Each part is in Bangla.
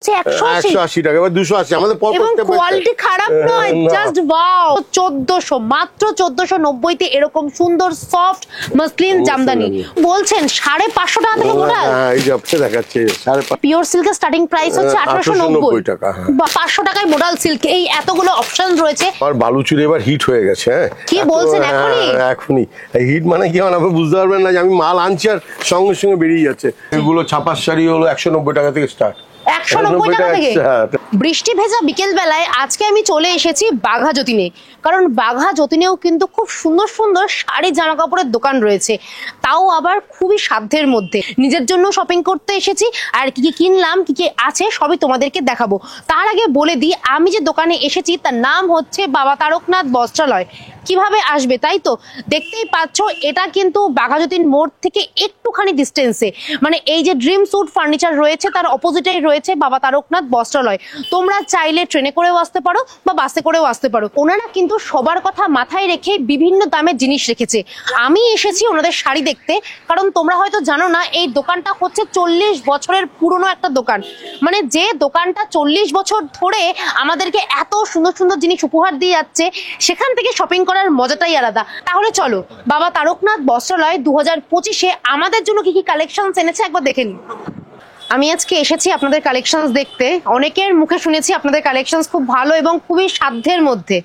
180 টাকা, 280 আমাদের কোয়ালিটি খারাপ নয়, জাস্ট ওয়াও। 1400, মাত্র 1490 তে এরকম সুন্দর সফট মাসলিন জামদানি। বলছেন 550 টাকা থেকে মোডাল। এই যে আপনি দেখাচ্ছে 550। পিওর সিল্কের স্টার্টিং প্রাইস হচ্ছে 1890 টাকা। 500 টাকায় মোডাল সিল্ক, এই এতগুলো অপশন রয়েছে। আর বালুচুরি এবার হিট হয়ে গেছে। কি বলছেন? এখনই হিট মানে কি আপনি বুঝতে পারবেন না যে আমি মাল আনছি আর সঙ্গে সঙ্গে বেরিয়ে যাচ্ছে। এগুলো ছাপার শাড়ি হলো 190 টাকা থেকে স্টার্ট। 190 টাকা থেকে। বৃষ্টি ভেজা বিকেল বেলায় আজকে আমি চলে এসেছি বাঘা যতীনে, কারণ বাঘা যতীনেও কিন্তু খুব সুন্দর সুন্দর শাড়ি জামা কাপড়ের দোকান রয়েছে, তাও আবার খুবই সাধ্যের মধ্যে। নিজের জন্য শপিং করতে এসেছি, আর কি কি কিনলাম কি কি আছে সবই তোমাদেরকে দেখাবো। তার আগে বলে দিই, আমি যে দোকানে এসেছি তার নাম হচ্ছে বাবা তারকনাথ বস্ত্রালয়। কিভাবে আসবে তাই তো দেখতেই পাচ্ছ, এটা কিন্তু বাঘা যতীন মোড় থেকে একটুখানি ডিস্টেন্সে, মানে এই যে ড্রিম স্যুট ফার্নিচার রয়েছে তার অপোজিটেই রয়েছে বাবা তারকনাথ বস্ত্রালয়। তোমরা চাইলে ট্রেনে করেও আসতে পারো বা বাসে করেও আসতে পারো। ওনারা কিন্তু সবার কথা মাথায় রেখে বিভিন্ন দামের জিনিস রেখেছে। আমি এসেছি ওনাদের শাড়ি দেখতে, কারণ তোমরা হয়তো জানো না এই দোকানটা হচ্ছে 40 বছরের পুরনো একটা দোকান। মানে যে দোকানটা 40 বছর ধরে আমাদেরকে এত সুন্দর সুন্দর জিনিস উপহার দিয়ে যাচ্ছে, সেখান থেকে শপিং করার মজাটাই আলাদা। তাহলে চলো বাবা তারকনাথ বস্ত্রালয় 2025-এ আমাদের জন্য কি কি কালেকশন এনেছে একবার দেখে নিই। আমি আজকে এসেছি আপনাদের কালেকশনস দেখতে। অনেকের মুখে শুনেছি আপনাদের কালেকশনস খুব ভালো এবং খুবই সাধ্যের মধ্যে।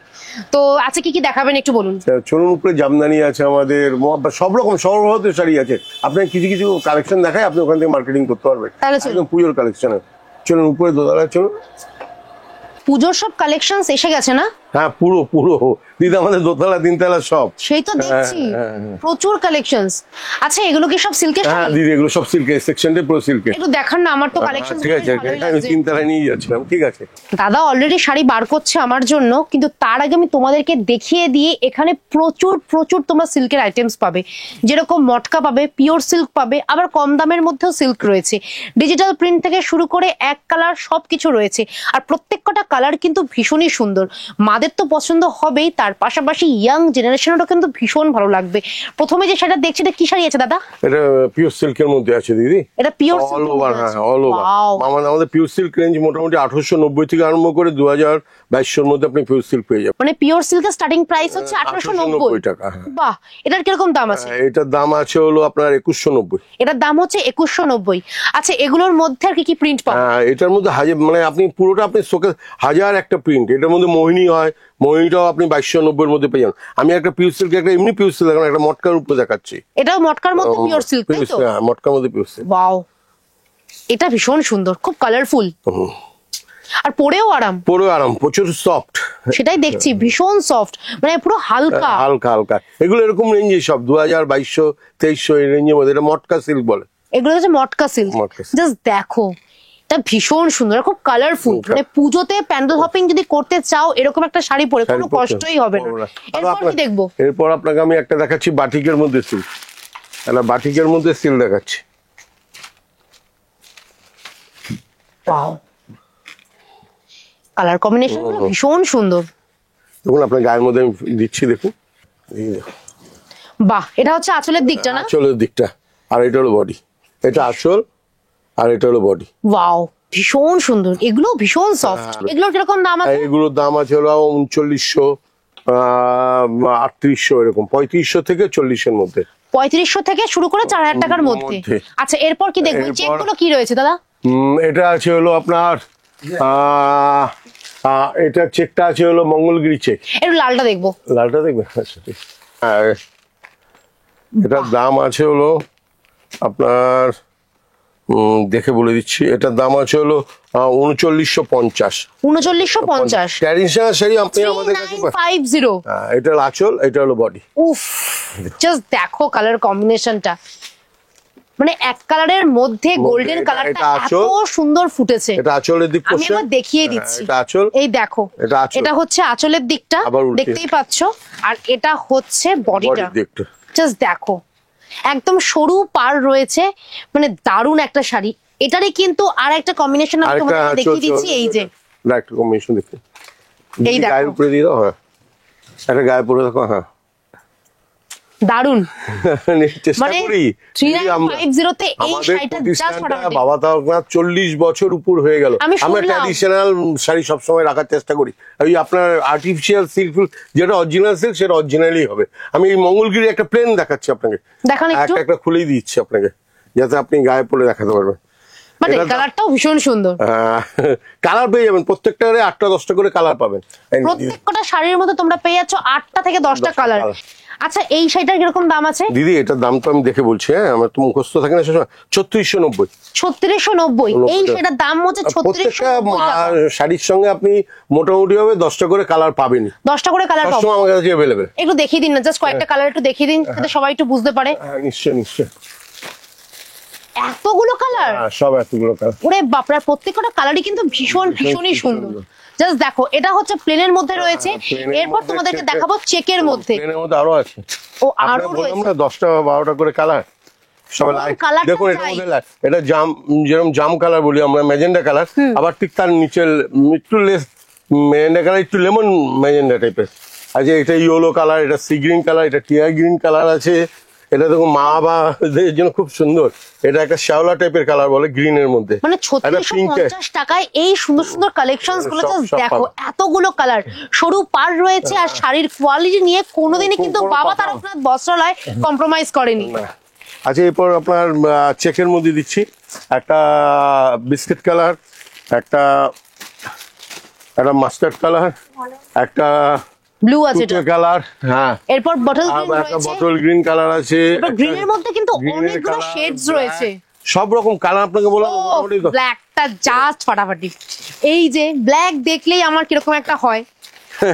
তো আজকে কি কি দেখাবেন একটু বলুন। চলুন, উপরে জামদানি আছে আমাদের, সব রকম সর্বভারতীয় শাড়ি আছে। আপনার কিছু কিছু কালেকশন দেখায়, আপনি ওখান থেকে মার্কেটিং করতে পারবেন। একদম পুজোর কালেকশন। চলুন উপরে দোতলায় চলুন। পুজোর সব কালেকশনস এসে গেছে না? হ্যাঁ, পুরো পুরো দিদি আমাদের দোতলা তিনতলা সব। সেই তো দেখছি প্রচুর কালেকশনস। আচ্ছা, এগুলো কি সব সিল্কের? হ্যাঁ দিদি, এগুলো সব সিল্কের সেকশনটা, পুরো সিল্কের। একটু দেখান না, আমার তো কালেকশন। ঠিক আছে, আমি তিনতলায় নিয়ে যাচ্ছিলাম। ঠিক আছে, দাদা অলরেডি শাড়ি বার করছে আমার জন্য, কিন্তু তার আগে আমি তোমাদেরকে দেখিয়ে দিয়ে, এখানে প্রচুর প্রচুর তোমরা সিল্কের আইটেমস পাবে। যেরকম মটকা পাবে, পিওর সিল্ক পাবে, আবার কম দামের মধ্যেও সিল্ক রয়েছে। ডিজিটাল প্রিন্ট থেকে শুরু করে এক কালার সবকিছু রয়েছে। আর প্রত্যেকটা কালার কিন্তু ভীষণই সুন্দর। মাদের তো পছন্দ হবেই, তার পাশাপাশি ইয়াং জেনারেশনেরও কিন্তু ভীষণ ভালো লাগবে। প্রথমে যে শাড়িটা দেখছি, এটা কি শাড়ি আছে দাদা? এটা পিওর সিল্কের মধ্যে আছে দিদি। এটা পিওর অল ওভার। হ্যাঁ, অল ওভার। আমাদের পিওর সিল্ক রেঞ্জ মোটামুটি 1890 থেকে আরম্ভ করে 2022-এর মধ্যে আপনি পিওর সিল্ক পেয়ে যাবেন। মানে পিওর সিল্কের স্টার্টিং প্রাইস হচ্ছে 1890 টাকা। বাহ, এটার কিরকম দাম আছে? এটার দাম আছে হলো আপনার 2190। এটার দাম হচ্ছে 2190। আচ্ছা, এগুলোর মধ্যে আর কি কি প্রিন্ট পাবেন? এটার মধ্যে মানে আপনি পুরোটা আপনি শোকে হাজার একটা প্রিন্ট। এটার মধ্যে মোহিনী হয়, মোহিনীটাও আপনি 2290-এর মধ্যে পেয়ে যাবেন। আমি একটা পিওর সিল্ক, একটা এমনি পিওর সিল্ক, একটা মটকার উপরে দেখাচ্ছি। এটাও মটকার মধ্যে পিওর সিল্ক, তাই তো? হ্যাঁ, মটকার মধ্যে পিওর সিল্ক। ওয়াও, এটা ভীষণ সুন্দর, খুব কালারফুল, আর পরেও আরাম। প্রচুর সফট। সেটাই দেখছি, ভীষণ সফট, মানে পুরো হালকা হালকা হালকা। এগুলো এরকম রেঞ্জে সব 2000, 2200, 2300 এই রেঞ্জের মধ্যে। এটা মটকা সিল্ক বলে। এগুলো হচ্ছে মটকা সিল্ক। জাস্ট দেখো, এটা ভীষণ সুন্দর, খুব কালারফুল। মানে পুজোতে প্যান্ডেল হপিং যদি করতে চাও, এরকম একটা শাড়ি পরে কোনো কষ্টই হবে না। এরপর কি দেখবো? এরপর আপনাকে আমি একটা দেখাচ্ছি বাটিকের মধ্যে সিল্ক। এটা বাটিকের মধ্যে সিল্ক দেখাচ্ছি। ওয়াও, কালার কম্বিনেশন ভীষণ সুন্দর। দেখুন, আপনার গায়ের মধ্যে আমি দিচ্ছি, দেখুন। বাহ, এটা হচ্ছে আঁচলের দিকটা না? আঁচলের দিকটা। আর এটা হলো বডি। এটা আঁচল আর এটা হলো বডি। ওয়াও, ভীষণ সুন্দর। এগুলো ভীষণ সফট। এগুলোর কিরকম দাম আছে? এগুলোর দাম আছে হলো 3900, 3800, এরকম 3500 থেকে 40-এর মধ্যে। 3500 থেকে শুরু করে 4000 টাকার মধ্যে। আচ্ছা, এরপর কি দেখবো? চেকগুলো কি রয়েছে দাদা? এটা আছে হলো আপনার এটা চেকটা আছে হলো মঙ্গলগিরি চেক। একটু লালটা দেখবো। লালটা দেখবে? আচ্ছা, ঠিক। এটার দাম আছে হলো আপনার, দেখে বলে দিচ্ছি, এটার দাম আছে হলো 3950। 3950 ট্র্যাডিশনাল শাড়ি আপনি আমাদের কাছে 3950। এটা হলো আঁচল, এটা হলো বডি। উফ, জাস্ট দেখো কালার কম্বিনেশনটা, মানে এক কালারের মধ্যে গোল্ডেন কালারটা এত সুন্দর ফুটেছে। এটা আঁচলের দিক। আমি আবার দেখিয়ে দিচ্ছি। এটা আঁচল, এই দেখো, এটা হচ্ছে আঁচলের দিকটা, দেখতেই পাচ্ছ। আর এটা হচ্ছে বডিটা। জাস্ট দেখো, একদম সরু পার রয়েছে, মানে দারুণ একটা শাড়ি। এটারই কিন্তু আর একটা কম্বিনেশন আমি তোমাকে দেখিয়ে দিচ্ছি। এই যে একটা কম্বিনেশন দেখো, এই দেখো, গায়ের উপরে দিয়ে দাও। হ্যাঁ, একটা গায়ে পরে দেখো। হ্যাঁ, দারুন। চেষ্টা মানে করি 3950 তে এই আমাদের শাড়িটা জাস্ট প্রতিষ্ঠানটা ফাটাফাটি। বাবা তারকনাথ 40 বছর উপর হয়ে গেল। আমি আমরা শুনলাম। ট্র্যাডিশনাল শাড়ি সবসময় রাখার চেষ্টা করি। ওই আপনার আর্টিফিশিয়াল সিল্ক যেটা অরিজিনাল সিল্ক সেটা অরিজিনালি হবে। আমি এই মঙ্গলগিরি একটা প্লেন দেখাচ্ছি আপনাকে, দেখান একটু। একটা খুলেই দিচ্ছি আপনাকে যাতে আপনি গায়ে পরে দেখাতে পারবেন। মানে এটা- কালারটাও ভীষণ সুন্দর। কালার পেয়ে যাবেন প্রত্যেকটা 8টা-10টা করে কালার পাবেন। প্রত্যেকটা শাড়ির মধ্যে তোমরা পেয়ে যাচ্ছ 8টা থেকে 10টা 10টা কালার। colour। আচ্ছা এই শাড়িটার কিরকম দাম আছে? দিদি এটার দাম তো আমি দেখে বলছি, হ্যাঁ আমার তো মুখস্থ থাকে না সবসময়। 3690। 3690। এই শাড়িটার দাম হচ্ছে প্রত্যেকটা 3690 শাড়ির সঙ্গে আপনি মোটামুটি ভাবে 10টা করে কালার পাবেনই। 10টা করে কালার পাবো। সবসময় আমার কাছে অ্যাভেলেবেল। একটু দেখিয়ে দিন না, জাস্ট কয়েকটা কালার একটু দেখিয়ে দিন যাতে সবাই একটু বুঝতে পারে। নিশ্চয় নিশ্চয়। এতগুলো কালার, সব এতগুলো কালার। ওরে বাপরা, প্রত্যেকটা কালারই কিন্তু ভীষণই সুন্দর। জাস্ট দেখো, এটা হচ্ছে প্লেনের মধ্যে রয়েছে। প্লেনের এরপর মধ্যে তোমাদেরকে check- দেখাবো চেকের মধ্যে। প্লেনের মধ্যে আরো আছে। ও আরো আপনার বললাম রয়েছে। না 10টা-12টা করে কালার। সবাই কোন লাইট colourটা দেখুন, এটার চাই? মধ্যে light। এটা জাম, যেরকম জাম কালার বলি আমরা, ম্যাজেন্ডা কালার। আবার ঠিক তার নিচে একটু লেস ম্যাজেন্ডা কালার, একটু লেমন ম্যাজেন্ডা টাইপের আছে। এটা ইয়েলো কালার, এটা সি গ্রিন কালার, এটা টিয়ার গ্রিন কালার আছে। এটা দেখুন মা বাবাদের জন্য খুব সুন্দর। এটা একটা শ্যাওলা টাইপের কালার বলে, গ্রিনের মধ্যে। মানে একটা pink এ- 3650 টাকায় এই সুন্দর সুন্দর কালেকশনস গুলো সব- just সব দেখো, পাবে। এতগুলো কালার, সরু পাড় রয়েছে। আর শাড়ির কোয়ালিটি নিয়ে কোনোদিনই কিন্তু কোনো বাবা কথা তারকনাথ বস্ত্রালয় কম্প্রোমাইজ করেনি। আচ্ছা এরপর আপনার চেকের মধ্যে দিচ্ছি একটা বিস্কিট কালার, একটা মাস্টার্ড কালার, একটা ব্লু আছে এটা। কালার, হ্যাঁ এরপর বটল আর গ্রিন একটা রয়েছে। বটল গ্রিন কালার আছে। এবার গ্রিনের মধ্যে কিন্তু green এর অনেকগুলো colour, শেডস black, রয়েছে। সব রকম কালার আপনাকে বললাম মোটামুটি তো। ব্ল্যাকটা জাস্ট ফাটাফাটি। এই যে ব্ল্যাক দেখলেই আমার কিরকম একটা হয়,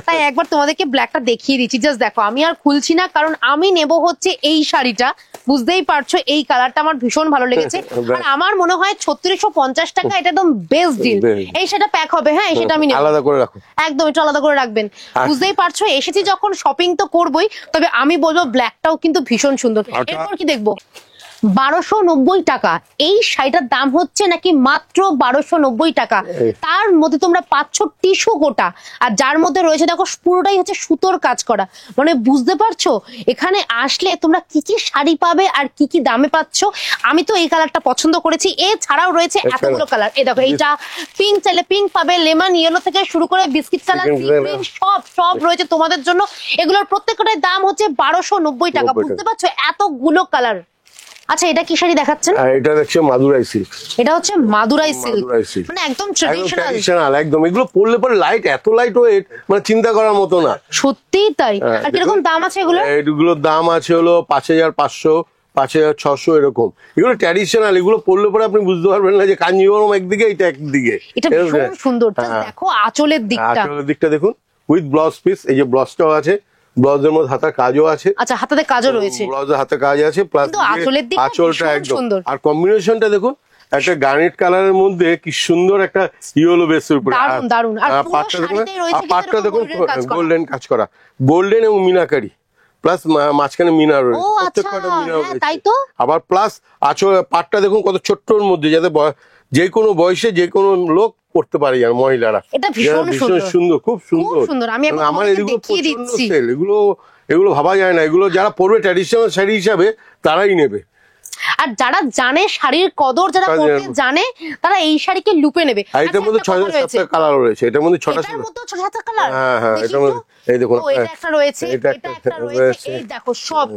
তাই একবার তোমাদেরকে ব্ল্যাকটা দেখিয়ে দিচ্ছি। জাস্ট দেখো, আমি আর খুলছি না কারণ আমি নেব হচ্ছে এই শাড়িটা। বুঝতেই পারছো এই কালারটা আমার ভীষণ ভালো লেগেছে। আর আমার মনে হয় 3650 টাকা এটা একদম বেস্ট ডিল। Best. এই সেটা প্যাক হবে, হ্যাঁ সেটা আমি নেব। আলাদা করে রাখো। একদম একটু আলাদা করে রাখবেন। বুঝতেই পারছো, এসেছি যখন শপিং তো করবোই, তবে আমি বলবো ব্ল্যাকটাও কিন্তু ভীষণ সুন্দর। আচ্ছা। এরপর কি দেখবো? 1290 টাকা এই শাড়িটার দাম হচ্ছে নাকি মাত্র 1290 টাকা। তার মধ্যে তোমরা পাচ্ছ টিস্যু গোটা, আর যার মধ্যে রয়েছে দেখো পুরোটাই হচ্ছে সুতোর কাজ করা। মানে বুঝতে পারছো এখানে আসলে তোমরা কি কি শাড়ি পাবে আর কি কি দামে পাচ্ছ। আমি তো এই কালারটা পছন্দ করেছি। এছাড়াও রয়েছে এতগুলো কালার। এই দেখো, এইটা পিঙ্ক, চাইলে পিঙ্ক পাবে, লেমন ইয়েলো থেকে শুরু করে বিস্কিট কালার, সব রয়েছে তোমাদের জন্য। এগুলোর প্রত্যেকটার দাম হচ্ছে 1290 টাকা। বুঝতে পারছো এতগুলো কালার। আচ্ছা এটা কি শাড়ি দেখাচ্ছেন? এটা দেখছো মাদুরাই সিল্ক। এটা হচ্ছে মাদুরাই সিল্ক, মাদুরাই silk। মানে একদম একদম ট্রেডিশনাল। ট্র্যাডিশনাল একদম। এগুলো পরলে পরে লাইট, এত লাইট ওয়েট, মানে চিন্তা করার মতো না। সত্যিই তাই। আর কিরকম দাম আছে এগুলো? এগুলোর দাম আছে হলো 5500, 5600 এরকম। এগুলো ট্র্যাডিশনাল, এগুলো পরলে পরে আপনি বুঝতে পারবেন না যে কাঞ্জিবরম একদিকে এটা একদিকে। এটা ভীষণ সুন্দর। Just হ্যাঁ। দেখো আঁচলের দিকটা। আঁচলের দিকটা দেখুন, উইথ ব্লাউজ পিস। এই যে ব্লাউজটাও আছে, ব্লাউজের মধ্যে হাতার কাজও আছে। আচ্ছা হাতাতে কাজও রয়েছে। ব্লাউজের হাতে কাজ আছে, প্লাস কিন্তু আঁচলের দিকটা আঁচলটা ভীষণ একদম সুন্দর। আর কম্বিনেশনটা দেখুন, একটা গার্নেট কালারের মধ্যে কি সুন্দর একটা ইয়েলো বেসের উপরে। দারুণ, দারুণ। আর পুরো পাটটা দেখুন, শাড়িতেই রয়েছে কিন্তু পাটটা এরকম দেখুন golden কাজ করা। গোল্ডেন কাজ করা, গোল্ডেন এবং মিনাকারি, প্লাস মাঝখানে মিনা রয়েছে। ও আচ্ছা, প্রত্যেকটা মিনা হ্যাঁ, রয়েছে। তাই তো। আবার প্লাস পাটটা দেখুন কত ছোট্টর মধ্যে, যাতে যে কোনো বয়সে যে কোনো লোক পড়তে পারে, আর মহিলারা। এটা ভীষণ সুন্দর, খুব সুন্দর। খুব সুন্দর। আমি একবার আমার তোমাদেরকে এগুলো দেখিয়ে প্রচন্ড দিচ্ছি। সেল। এগুলো ভাবা যায় না। এগুলো যারা পরবে ট্র্যাডিশনাল শাড়ি হিসাবে তারাই নেবে। আর যারা জানে শাড়ির কদর, যারা তারা পরতে জানে। জানে, তারা এই শাড়িকে লুপে নেবে। আর এটার আচ্ছা, মধ্যে একটা কথা 6-7টা কালার রয়েছে। এটার মধ্যে 6টা এটার মধ্যেও 6-7টা কালার। হ্যাঁ, হ্যাঁ, দেখি এটার মধ্যে একটু। এই দেখুন, ও, এটা একটা রয়েছে, এটা এটা একটা একটা রয়েছে। রয়েছে। এই দেখো সব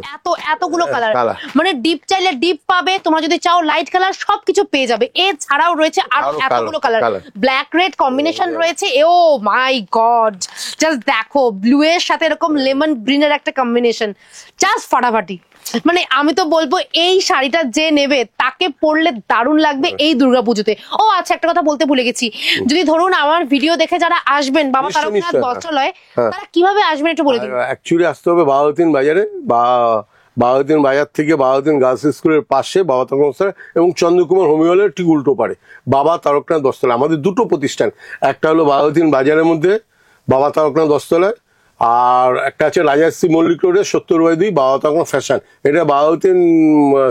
এতগুলো কালার। কালার। মানে ডিপ চাইলে ডিপ পাবে, তোমরা যদি চাও লাইট কালার সবকিছু পেয়ে যাবে। এছাড়াও রয়েছে আরো আরো এতগুলো colour. Colour. Black red combination রয়েছে। ও মাই গড, জাস্ট দেখো ব্লু এর সাথে এরকম লেমন গ্রিনের একটা কম্বিনেশন, জাস্ট ফাটাফাটি। মানে আমি তো বলবো এই শাড়িটা যে নেবে তাকে পরলে দারুণ লাগবে এই দুর্গাপুজোতে। ও আচ্ছা, একটা কথা বলতে ভুলে গেছি, যদি ধরুন আমার ভিডিও দেখে যারা আসবেন বাবা নিশ্চয়ই, তারকনাথ নিশ্চয়ই। বস্ত্রালয়, হ্যাঁ। তারা কিভাবে আসবেন একটু বলে দিন। অ্যাকচুয়ালি আসতে হবে বাঘাযতীন বাজারে, বা বাঘাযতীন বাজার থেকে বাঘাযতীন গার্লস স্কুলের পাশে বাবা তারকনাথ বস্ত্রালয় এবং চন্দ্রকুমার হোমিওলের ঠিক উল্টো পারে বাবা তারকনাথ বস্ত্রালয়। আমাদের দুটো প্রতিষ্ঠান, একটা হলো বাঘাযতীন বাজারের মধ্যে বাবা তারকনাথ বস্ত্রালয়, আর একটা আছে রাজাশ্রী মল্লিক রোডে 70/2 বাবাতঙ্গ ফ্যাশন, এটা বাবাউদ্দিন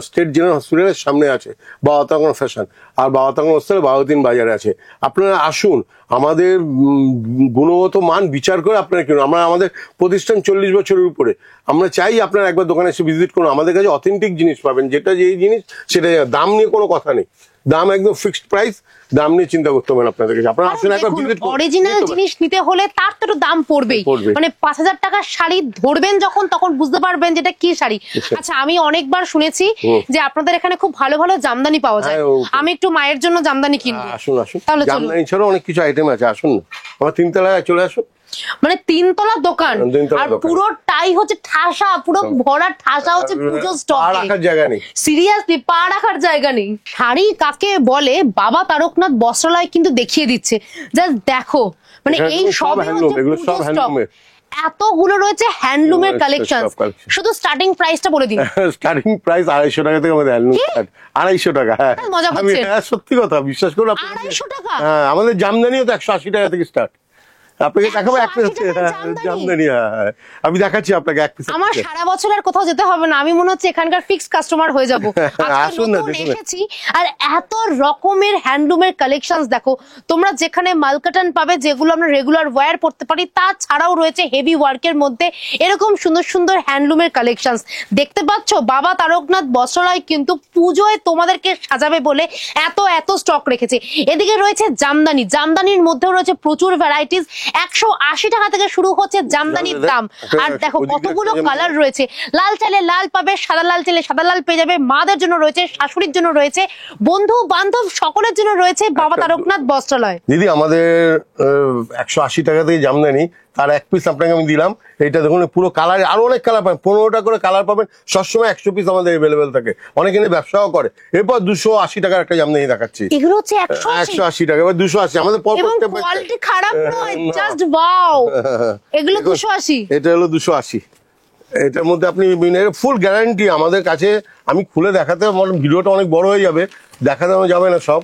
স্টেট জেনারেল হসপিটালের সামনে আছে বাবাতঙ্গ ফ্যাশন, আর বাবাতঙ্গ হোস্টেল বাবাউদ্দিন বাজারে আছে। আপনারা আসুন, আমাদের গুণগত মান বিচার করে আপনারা কিনুন। আমাদের প্রতিষ্ঠান 40 বছরের উপরে, আমরা চাই আপনারা একবার দোকানে এসে ভিজিট করুন। আমাদের কাছে অথেন্টিক জিনিস পাবেন, যেটা যেই জিনিস সেটা, দাম নিয়ে কোনো কথা নেই, দাম একদম ফিক্সড প্রাইস, দাম নিয়ে চিন্তা করতে হবে না আপনাদের কাছে। আপনারা আসুন একবার ভিজিট করুন। অরিজিনাল জিনিস নিতে হলে তার তো একটু দাম পড়বেই, মানে 5000 টাকার শাড়ি ধরবেন যখন, তখন বুঝতে পারবেন যেটা কি শাড়ি। আচ্ছা, আমি অনেকবার শুনেছি যে আপনাদের এখানে খুব ভালো ভালো জামদানি পাওয়া যায়, আমি একটু মায়ের জন্য জামদানি কিনবো। আসুন আসুন, জামদানি ছাড়াও অনেক কিছু আইটেম আছে, আসুন না আমার 3 তলায় চলে আসুন। মানে 3 তলা দোকান, আর পুরোটাই হচ্ছে ঠাসা, পুরো ভরা ঠাসা হচ্ছে পুজো স্টক, পা রাখার জায়গা নেই, সিরিয়াসলি পা রাখার জায়গা নেই। শাড়ি কাকে বলে বাবা তারকনাথ বস্ত্রালয় কিন্তু দেখিয়ে দিচ্ছে, জাস্ট দেখো, মানে এই সব এগুলো সব হ্যান্ডলুমের, এতগুলো রয়েছে হ্যান্ডলুমের কালেকশন। শুধু স্টার্টিং প্রাইসটা বলে দিন। স্টার্টিং প্রাইস 250 টাকা থেকে আমাদের হ্যান্ডলুম স্টার্ট। 250 টাকা, হ্যাঁ মজা করছেন? সত্যি কথা, বিশ্বাস করুন। 250 টাকা? হ্যাঁ, আমাদের জামদানিও তো 180 টাকা থেকে স্টার্ট। আপনাকে দেখাবো এক পিস জামদানি, আমি দেখাচ্ছি আপনাকে এক পিস। আমার সারা বছর আর কোথাও যেতে হবে না, আমি মনে হচ্ছে এখানকার ফিক্সড কাস্টমার হয়ে যাবো। আসুন না, এসেছি আর এত রকমের হ্যান্ডলুমের কালেকশনস দেখো তোমরা, যেখানে মালকাটান পাবে যেগুলো আমরা রেগুলার ওয়্যার পড়তে পারি, তাছাড়াও রয়েছে হেভি ওয়ার্কের মধ্যে এরকম সুন্দর সুন্দর হ্যান্ডলুমের কালেকশনস। দেখতে পাচ্ছ বাবা তারকনাথ বস্ত্রালয় কিন্তু পুজোয় তোমাদেরকে সাজাবে বলে এত এত স্টক রেখেছে। এদিকে রয়েছে জামদানি, জামদানির মধ্যেও রয়েছে প্রচুর ভ্যারাইটিস। 180 টাকা থেকে শুরু হচ্ছে জামদানির দাম। আর দেখো কতগুলো কালার রয়েছে, লাল চাইলে লাল পাবে, সাদা লাল চাইলে সাদা লাল পেয়ে যাবে। মাদের জন্য রয়েছে, শাশুড়ির জন্য রয়েছে, বন্ধু বান্ধব সকলের জন্য রয়েছে বাবা তারকনাথ বস্ত্রালয়। দিদি আমাদের 180 টাকা থেকে জামদানি, তার এক পিস আপনাকে আমি দিলাম। এটা দেখুন পুরো কালার, আরো অনেক কালার পাবেন, 15টা করে কালার পাবেন সবসময়। 100 পিস আমাদের অ্যাভেলেবেল থাকে, অনেকে ব্যবসাও করে। এরপর 280 টাকার একটা জামদানি দেখাচ্ছি, এগুলো হচ্ছে 180 টাকা, এবার 280 আমাদের কোয়ালিটি খারাপ নয়, জাস্ট ওয়াও। এগুলো 280, এটা হলো 280। এটার মধ্যে আপনি ফুল গ্যারান্টি আমাদের কাছে। আমি খুলে দেখাতে, আমার ভিডিওটা অনেক বড় হয়ে যাবে, দেখাতে যাবে না সব।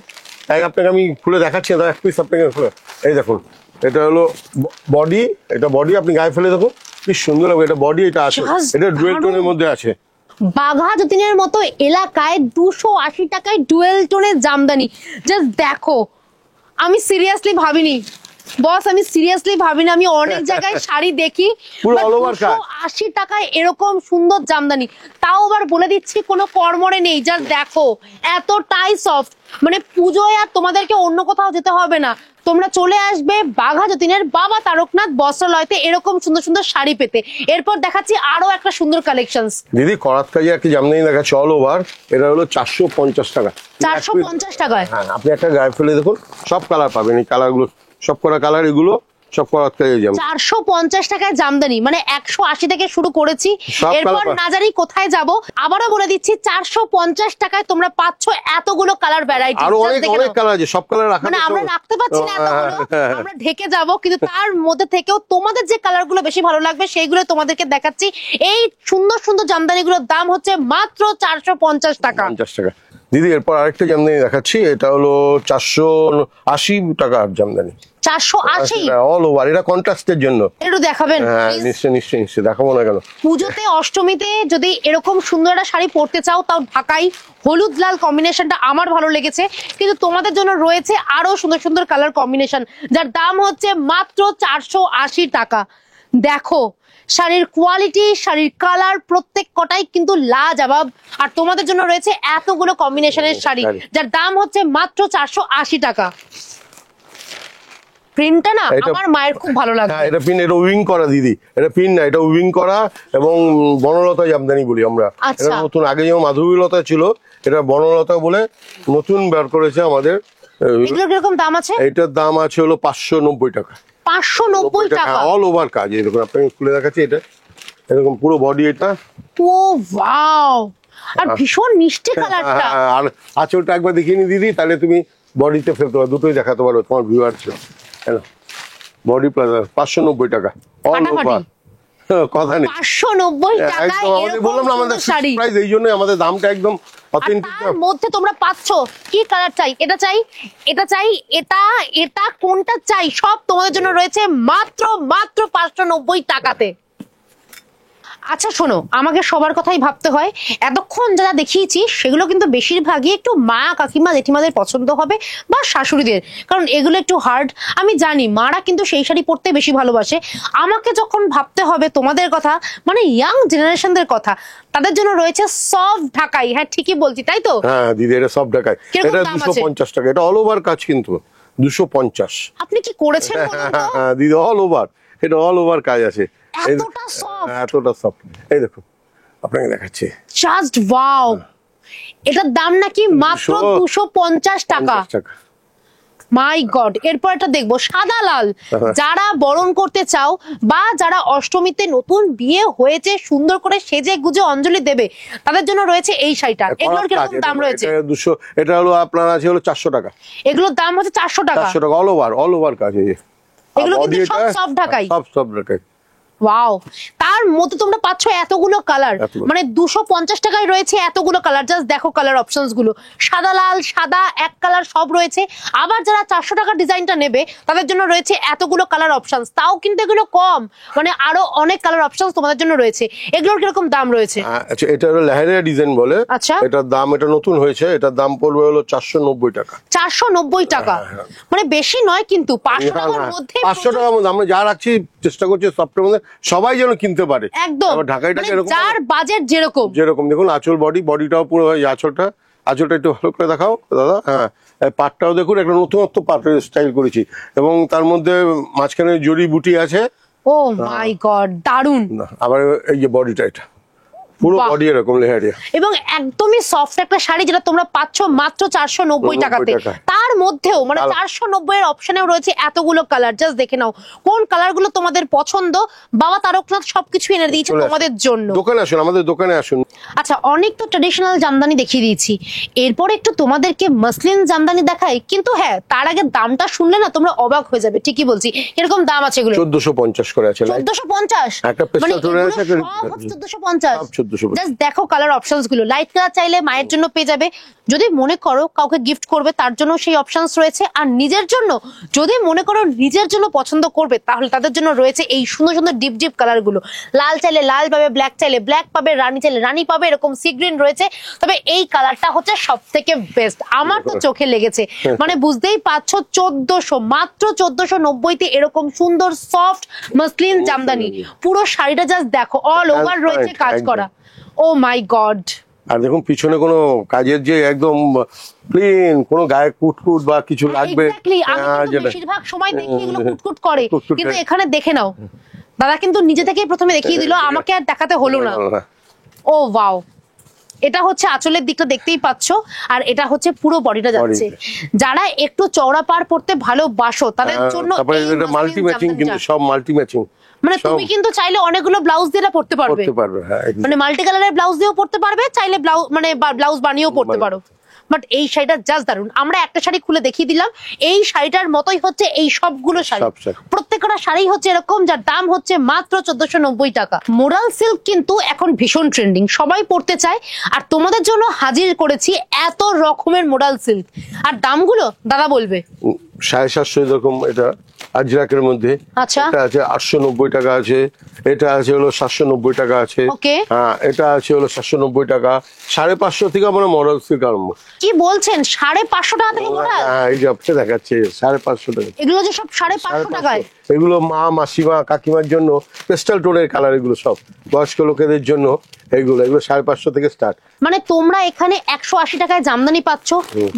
তাই আপনাকে আমি খুলে দেখাচ্ছি, এক পিস আপনাকে খুলে। এই দেখুন, এটা হলো বডি, এটা বডি আপনি গায়ে ফেলে দেখুন কি সুন্দর লাগবে। এটা বডি, এটা আছে, এটা ডুয়েল টোনের মধ্যে আছে। বাঘা যতীনের মতো এলাকায় 280 টাকায় ডুয়েল টোনের জামদানি, জাস্ট দেখো। আমি সিরিয়াসলি ভাবিনি বস, আমি সিরিয়াসলি ভাবিনি। আমি অনেক জায়গায় শাড়ি দেখি 280 টাকায় এরকম সুন্দর জামদানি, তাও আবার বলে দিচ্ছি কোনো কর্মরে নেই। জাস্ট দেখো এতটাই সফট, মানে পুজোয় আর তোমাদেরকে অন্য কোথাও যেতে হবে না, তোমরা চলে আসবে বাঘা যতীনের বাবা তারকনাথ বস্ত্রালয়তে এরকম সুন্দর সুন্দর শাড়ি পেতে। এরপর দেখাচ্ছি আরো একটা সুন্দর কালেকশনস। দিদি করাত কাজে একটা জামদানি দেখাচ্ছি অল ওভার, এটা হলো 450 টাকা। 450 টাকায়? হ্যাঁ, আপনি একটা গায়ে ফেলে দেখুন, সব কালার পাবেন, এই কালারগুলো সব করা কালার, এগুলো সব করাত কাজে জামদানি। 450 টাকায় জামদানি, মানে 180 থেকে শুরু করেছি, এরপর না জানি কোথায় যাব। আবারও বলে দিচ্ছি 450 টাকায় তোমরা পাচ্ছ এতগুলো কালার ভ্যারাইটি। আর অনেক অনেক কালার আছে, সব কালার রাখা, মানে আমরা রাখতে পাচ্ছি না এতগুলো, আমরা ঢেকে যাব, কিন্তু তার মধ্যে থেকেও তোমাদের যে কালারগুলো বেশি ভালো লাগবে সেইগুলো তোমাদেরকে দেখাচ্ছি। এই সুন্দর সুন্দর জামদানিগুলোর দাম হচ্ছে মাত্র 450 টাকা। 50 টাকা। দিদি এরপর আরেকটা জামদানি দেখাচ্ছি, এটা হলো 480 টাকার জামদানি। 480 অল ওভার, এটা কন্ট্রাস্টের জন্য একটু দেখাবেন? হ্যাঁ নিশ্চয়ই নিশ্চয়ই নিশ্চয়ই, দেখাবো না কেন। পুজোতে অষ্টমীতে যদি এরকম সুন্দর একটা শাড়ি পরতে চাও, তাও ঢাকাই হলুদ লাল কম্বিনেশনটা আমার ভালো লেগেছে, কিন্তু তোমাদের জন্য রয়েছে আরো সুন্দর সুন্দর কালার কম্বিনেশন, যার দাম হচ্ছে মাত্র 480 টাকা। দেখো শাড়ির কোয়ালিটি, শাড়ির কালার প্রত্যেক কটাই কিন্তু লাজবাব। আর তোমাদের জন্য রয়েছে এতগুলো কম্বিনেশনের শাড়ি, যার দাম হচ্ছে মাত্র 480 টাকা। প্রিন্টটা না আমার মায়ের খুব ভালো লাগে। হ্যাঁ, এটা পিন, এটা উইং করা দিদি, এটা পিন না, এটা উইং করা এবং বনলতা জামদানি বলি আমরা। এটা নতুন, আগে যেমন মাধবীলতা ছিল, এটা বনলতা বলে নতুন বের করেছে আমাদের। এগুলোর কিরকম দাম আছে? এটার দাম আছে হলো 590 টাকা। 590 টাকা অল ওভার কাজ। এরকম আপনাকে খুলে দেখাচ্ছি, এটা এরকম পুরো বডি, এটা ও ওয়াও, আর ভীষণ মিষ্টি কালারটা। আর আঁচলটা একবার দেখিয়ে নি দিদি, তাহলে তুমি বডিতে ফেলতে পারো, দুটোই দেখাতে পারো তোমার ভিউয়ার ছিল। বডি প্লাস 590 টাকা অল ওভার। কথা নেই। 590 টাকায় এরকম বললাম না আমাদের শাড়ি, প্রাইস, এই জন্য আমাদের দামটা একদম অথেন্টিক। তার মধ্যে তোমরা পাচ্ছ কি কালার চাই, এটা চাই, এটা চাই, এটা কোনটা চাই, সব তোমাদের জন্য রয়েছে মাত্র 590 টাকাতে। আচ্ছা শোনো, আমাকে সবার কথাই ভাবতে হয়, এতক্ষণ যারা দেখিয়েছি সেগুলো কিন্তু বেশিরভাগই একটু মা কাকিমা জেঠিমাদের পছন্দ হবে বা শাশুড়িদের, কারণ এগুলো একটু হার্ড। আমি জানি মারা কিন্তু সেই শাড়ি পরতে বেশি ভালোবাসে। আমাকে যখন ভাবতে হবে তোমাদের কথা, মানে ইয়াং জেনারেশনদের কথা, তাদের জন্য রয়েছে সফট ঢাকাই। হ্যাঁ ঠিকই বলছি তাই তো? হ্যাঁ দিদি, এটা সব ঢাকায়, এটা 250 টাকা, এটা অল ওভার কাজ কিন্তু 250। আপনি কি করেছেন দিদি? অল ওভার, এটা অল ওভার কাজ আছে, এতটা সফট, এতটা সফট। এই দেখো আপনাকে দেখাচ্ছি, জাস্ট ওয়াও। এটার দাম নাকি মাত্র 250 টাকা। মাই গড। এরপর এটা দেখবো সাদা লাল, যারা বরণ করতে চাও বা যারা অষ্টমীতে নতুন বিয়ে হয়েছে সুন্দর করে সেজে গুজে অঞ্জলি দেবে, তাদের জন্য রয়েছে এই শাড়িটা। এগুলোর কিরকম দাম রয়েছে? 200, এটা হলো আপনার আছে হলো 400 টাকা। এগুলোর দাম হচ্ছে 400 টাকা, 400 টাকা অল ওভার কাজ। এগুলো কিন্তু সব সফট ঢাকাই, সব ঢাকাই। ওয়াও। তার মধ্যে তোমরা পাচ্ছ এতগুলো কালার, মানে 250 টাকায় রয়েছে এতগুলো কালার। জাস্ট দেখো কালার অপশনস গুলো, সাদা লাল, সাদা এক কালার সব রয়েছে। আবার যারা 400 টাকার ডিজাইনটা নেবে তাদের জন্য রয়েছে এতগুলো কালার অপশনস, তাও কিন্তু এগুলো কম, মানে আরো অনেক কালার অপশনস তোমাদের জন্য রয়েছে। এগুলোর কিরকম দাম রয়েছে? আচ্ছা, এটা হলো লেহেরিয়া ডিজাইন বলে। আচ্ছা, এটার দাম, এটা নতুন হয়েছে, এটার দাম পড়বে হলো 490 টাকা। 490 টাকা, মানে বেশি নয় কিন্তু 500 টাকার মধ্যে। 500 টাকার মধ্যে আমরা যা রাখছি, চেষ্টা করছি সফটের মধ্যে সবাই যেন কিনতে পারে একদম। ঢাকাইটা মানে যার বাজেট যেরকম দেখুন আঁচল, বডিটাও পুরো আঁচলটা একটু ভালো করে দেখাও দাদা। হ্যাঁ, পাটটাও দেখুন, একটা নতুনত্ব পাটের স্টাইল করেছি, এবং তার মধ্যে মাঝখানে জড়ি বুটি আছে। ও মাই গড, দারুন। আবার এই যে বডিটা, এটা পুরো বডি এরকম লেহারিয়া, এবং একদমই সফট একটা শাড়ি, যেটা তোমরা পাচ্ছ মাত্র 490 টাকাতে। তার মধ্যেও মানে 490 এর অপশনেও রয়েছে এতগুলো কালার। জাস্ট দেখে নাও কোন কালার গুলো তোমাদের পছন্দ। বাবা তারকনাথ সবকিছু এনে দিয়েছে তোমাদের জন্য। দোকানে আসুন, আমাদের দোকানে আসুন। আচ্ছা, অনেক তো ট্র্যাডিশনাল জামদানি দেখিয়ে দিয়েছি, এরপর একটু তোমাদেরকে মসলিন জামদানি দেখাই। কিন্তু হ্যাঁ, তার আগে দামটা শুনলে না তোমরা অবাক হয়ে যাবে, ঠিকই বলছি। কিরকম দাম আছে এগুলো? 1450 করে আছে। 1450? একটা পেস্টাল টোনের আছে, 1450। জাস্ট দেখো কালার অপশনস গুলো। লাইট কালার চাইলে মায়ের জন্য পেয়ে যাবে, যদি মনে করো কাউকে গিফট করবে তার জন্য সেই অপশনস রয়েছে। আর নিজের জন্য যদি মনে করো নিজের জন্য পছন্দ করবে, তাহলে তাদের জন্য রয়েছে এই সুন্দর সুন্দর ডিপ ডিপ কালার গুলো। লাল চাইলে লাল পাবে, ব্ল্যাক চাইলে ব্ল্যাক পাবে, রানী চাইলে রানী পাবে, এরকম সি গ্রিন রয়েছে। তবে এই কালারটা হচ্ছে সব থেকে বেস্ট, আমার তো চোখে লেগেছে। মানে বুঝতেই পারছো, 1400, মাত্র 1490 এরকম সুন্দর সফট মসলিন জামদানি। পুরো শাড়িটা জাস্ট দেখো, অল ওভার রয়েছে কাজ করা। ও মাই গড। আর দেখুন পিছনে কোনো কাজের যে একদম প্লেন, কোনো গায়ে কুটকুট বা কিছু লাগবে, বেশিরভাগ সময় দেখি এগুলো কুটকুট করে, কিন্তু এখানে দেখে নাও, দাদা কিন্তু নিজে থেকেই প্রথমে দেখিয়ে দিল, আমাকে আর দেখাতে হলো না। ও ওয়াও। এটা হচ্ছে আঁচলের দিকটা দেখতেই পাচ্ছ, আর এটা হচ্ছে পুরো বডিটা যাচ্ছে। যারা একটু চওড়া পাড় পড়তে ভালোবাসো তাদের জন্য মাল্টি ম্যাচিং, কিন্তু সব মাল্টি ম্যাচিং। মানে তুমি কিন্তু চাইলে অনেকগুলো ব্লাউজ দিয়ে পড়তে পারবে, মানে মাল্টি কালারের ব্লাউজ দিয়েও পড়তে পারবে, চাইলে ব্লাউজ মানে ব্লাউজ বানিয়েও পড়তে পারো। বাট এই শাড়িটা জাস্ট দারুন। আমরা একটা শাড়ি খুলে দেখিয়ে দিলাম, এই শাড়িটার মতোই হচ্ছে এই সবগুলো শাড়ি, প্রত্যেকটা শাড়ি হচ্ছে এরকম, যার দাম হচ্ছে মাত্র 1490 টাকা। মোরাল সিল্ক কিন্তু এখন ভীষণ ট্রেন্ডিং, সবাই পড়তে চায়। আর তোমাদের জন্য হাজির করেছি এত রকমের মোরাল সিল্ক। আর দামগুলো দাদা বলবে। 750 এরকম, এটা আজরাকের মধ্যে। আচ্ছা, এটা আছে 890 টাকা আছে, এটা আছে হলো 790 টাকা আছে। হ্যাঁ, এটা আছে হলো 790 টাকা। 550 থেকে আমরা মডেল সিল্ক আরম্ভ। কি বলছেন? 550 টাকা থেকে মডেল? হ্যাঁ, এই যে আপনি দেখাচ্ছে 550 টাকা। এগুলো যে সব 550 টাকায়? এগুলো মা, মাসিমা, কাকিমার জন্য পেস্টাল টোনের কালার, এগুলো সব বয়স্ক লোকেদের জন্য। এগুলো 550 থেকে স্টার্ট। মানে তোমরা এখানে 180 টাকায় জামদানি পাচ্ছ,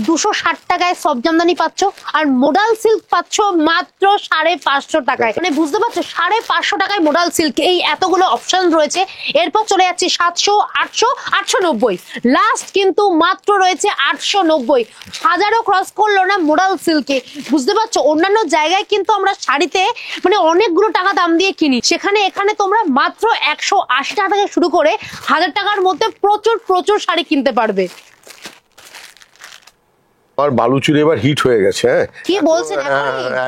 260 টাকায় সব জামদানি পাচ্ছ, আর মোডাল সিল্ক পাচ্ছ মাত্র 550 টাকায়। মানে বুঝতে পারছো, 550 টাকায় মোডাল সিল্ক। এই এতগুলো অপশন রয়েছে। এরপর চলে যাচ্ছে 700, 800, 890, লাস্ট কিন্তু মাত্র রয়েছে 890। 1000ও ক্রস করলো না মোডাল সিল্কে। বুঝতে পারছো, অন্যান্য জায়গায় কিন্তু আমরা শাড়িতে মানে অনেকগুলো টাকা দাম দিয়ে কিনি, সেখানে এখানে তোমরা মাত্র 180 টাকা থেকে শুরু করে 1000 টাকার মধ্যে প্রচুর প্রচুর শাড়ি কিনতে পারবে। আর বালুচুরি এবার হিট হয়ে গেছে। হ্যাঁ কি বলছেন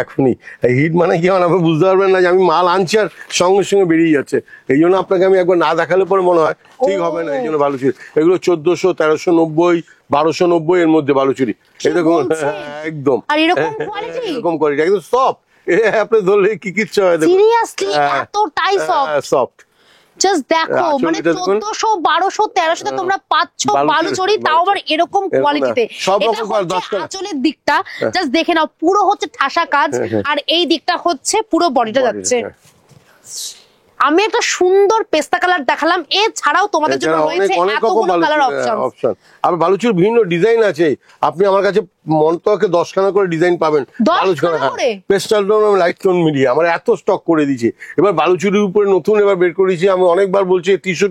এখনই হিট মানে কি মানে আপনি বুঝতে পারবেন না যে আমি মাল আনছি আর সঙ্গে সঙ্গে বেরিয়ে যাচ্ছে। এই জন্য আপনাকে আমি একবার না দেখালে পরে মনে হয় ঠিক হবে না, এই জন্য বালুচুরি এগুলো 1400, 1390, 1290 এর মধ্যে বালুচুরি। এই দেখুন একদম আর এরকম কোয়ালিটি, এরকম কোয়ালিটি একদম সফট, আপনি ধরলে কি কিচ্ছু হয় দেখুন সিরিয়াসলি এতটাই সফট। জাস্ট দেখো মানে 1400, 1200, 1300 তে তোমরা পাচ্ছ বালুচুরি, তাও আবার এরকম কোয়ালিটিতে। এটা হচ্ছে আঁচলের দিকটা, জাস্ট দেখে নাও পুরো হচ্ছে ঠাসা কাজ, আর এই দিকটা হচ্ছে পুরো বডিটা যাচ্ছে। আমি একটা সুন্দর পেস্তা কালার দেখালাম, এছাড়াও তোমাদের জন্য রয়েছে এতগুলো কালার অপশন। আর বালুচুর বিভিন্ন ডিজাইন আছে, আপনি আমার কাছে মনটাকে 10খানা করে ডিজাইন পাবেন। পেস্টাল টোন, লাইট টোন মিলিয়ে আমার এত স্টক করে দিয়েছি। এবার বালুচুরির উপরে নতুন এবার বের করেছি, আমি অনেকবার বলছি টিস্যু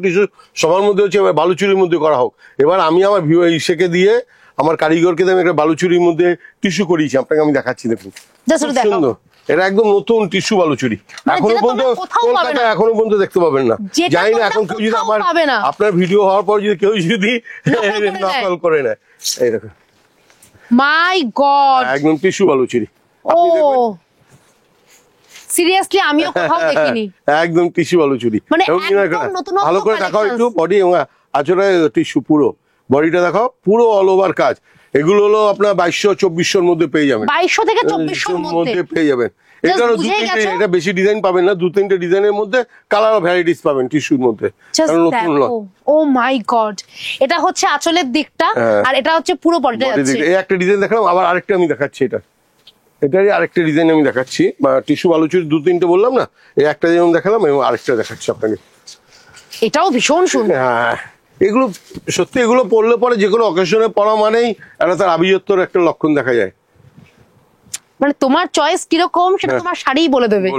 সবার মধ্যে হচ্ছে, এবার বালুচুরির মধ্যে করা হোক। এবার আমি আমার ইসেকে দিয়ে আমার কারিগরকে দিয়ে আমি একটা বালুচুরির মধ্যে টিস্যু করিয়েছি, আপনাকে আমি দেখাচ্ছি দেখুন সুন্দর। এটা একদম নতুন টিস্যু বালুচুরি, এখনো পর্যন্ত দেখতে পাবেন না। জানি না এখন কেউ যদি আপনার ভিডিও হওয়ার পর যদি কেউ যদি নকল করে নেয়। এই দেখুন মাই গড, একদম টিস্যু বালুচুরি। ও সিরিয়াসলি আমিও কোথাও দেখিনি, একদম টিস্যু বালুচুরি। মানে ভালো করে দেখাও একটু বডি এবং আঁচড়ে টিস্যু, পুরো বডিটা দেখাও, পুরো অল ওভার কাজ। এগুলো হলো আপনার 2200-2400 এর মধ্যে পেয়ে যাবেন, 2200 থেকে 2400 এর মধ্যে পেয়ে যাবেন। এটা বেশি ডিজাইন পাবেন না, 2-3টে ডিজাইনের মধ্যে কালার ভ্যারাইটিস পাবেন টিস্যুর মধ্যে। ও মাই গড, এটা হচ্ছে আঁচলের দিকটা আর এটা হচ্ছে পুরো বডিটা যাচ্ছে। এই একটা ডিজাইন দেখালাম, আবার আরেকটা আমি দেখাচ্ছি। এটারই আরেকটা ডিজাইন আমি দেখাচ্ছি, টিস্যু বালুচুরি 2-3টে বললাম না, এই একটা যেমন দেখালাম এবং আরেকটা দেখাচ্ছি আপনাকে। এটাও ভীষণ সুন্দর। হ্যাঁ এগুলো সত্যি, এগুলো পরলে পরে যে কোনো অকেশনে পরা মানেই একটা তার আভিজাত্যর একটা লক্ষণ দেখা যায়। মানে তোমার চয়েস কিরকম সেটা তোমার শাড়িই বলে দেবে।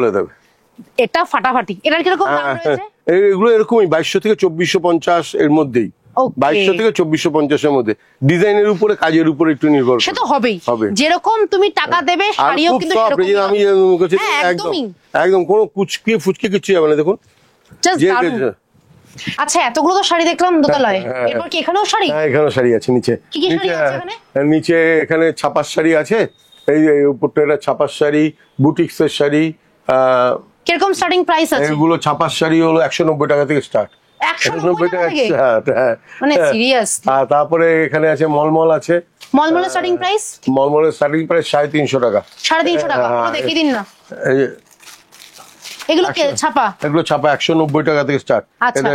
এটা ফাটাফাটি। এটার কিরকম দাম রয়েছে? এগুলো এরকমই 2200 থেকে 2450 এর মধ্যেই, 2200 থেকে 2450 এর মধ্যে। ডিজাইনের উপরে, কাজের উপরে একটু নির্ভর। সে তো হবেই, যেরকম তুমি টাকা দেবে শাড়িও কিন্তু সেরকম। আমি একদম কোনো কুচকি ফুচকি কিছু যাবে না, দেখুন। আচ্ছা এতগুলো তো শাড়ি দেখলাম দোতলায়, এরপর কি এখানেও শাড়ি? হ্যাঁ এখানেও শাড়ি আছে। নিচে কি কি শাড়ি আছে এখানে? নিচে এখানে ছাপার শাড়ি আছে, এই উপরটা এটা ছাপার শাড়ি, বুটিক্স এর শাড়ি। কিরকম স্টার্টিং প্রাইস আছে? এগুলো ছাপার শাড়ি হলো 190 টাকা থেকে স্টার্ট। 190 টাকা থেকে? মানে সিরিয়াস। আর তারপরে এখানে আছে মলমল আছে। মলমলের স্টার্টিং প্রাইস? মলমলের স্টার্টিং প্রাইস 350 টাকা। 350 টাকা? দেখিয়ে দিন না। এগুলো কি ছাপা? এগুলো ছাপা 190 টাকা থেকে স্টার্ট।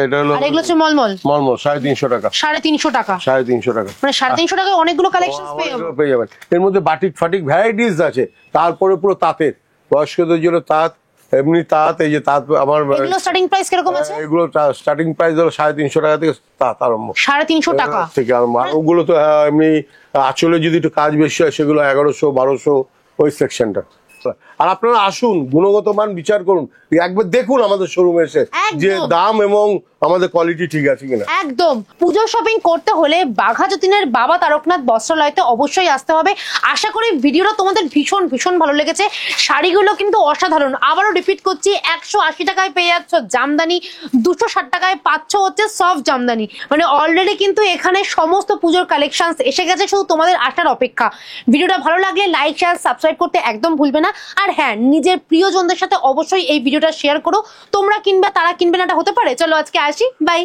এটা হলো, আর এগুলো হচ্ছে মলমল। মলমল 350 টাকা। 350 টাকা? 350 টাকা। মানে 350 টাকায় অনেকগুলো কালেকশনস পেয়ে যাবেন। এর মধ্যে বাটিক ফাটিক ভ্যারাইটিস আছে। তারপরে পুরো তাঁতের, বয়স্কদের জন্য তাঁত, এমনি তাঁত, এই যে তাঁত আমার। এগুলো স্টার্টিং প্রাইস কিরকম আছে? এগুলো স্টার্টিং প্রাইস হলো 350 টাকা থেকে তাঁত আরম্ভ। 350 টাকা থেকে আরম্ভ। ওগুলো তো এমনি আঁচলে যদি একটু কাজ বেশি হয় সেগুলো 1100-1200 ওই সেকশনটা। আর আপনারা আসুন, গুণগত মান বিচার করুন, একবার দেখুন আমাদের শোরুমে এসে যে দাম এবং আমাদের কোয়ালিটি ঠিক আছে কিনা। একদম। পুজো শপিং করতে হলে বাঘা যতীনের বাবা তারকনাথ বস্ত্রালয়তে অবশ্যই আসতে হবে। আশা করি ভিডিওটা তোমাদের ভীষণ ভীষণ ভালো লেগেছে। শাড়িগুলো কিন্তু অসাধারণ। আবারও রিপিট করছি, 180 টাকায় পেয়ে যাচ্ছ জামদানি, 260 টাকায় পাচ্ছ হচ্ছে সফট জামদানি। মানে অলরেডি কিন্তু এখানে সমস্ত পুজোর কালেকশনস এসে গেছে, শুধু তোমাদের আসার অপেক্ষা। ভিডিওটা ভালো লাগলে লাইক, শেয়ার, সাবস্ক্রাইব করতে একদম ভুলবে না। আর হ্যাঁ, নিজের প্রিয়জনদের সাথে অবশ্যই এই ভিডিওটা শেয়ার করো। তোমরা কিনবে, তারা কিনবে না, এটা হতে পারে। চলো আজকে আসি, বাই।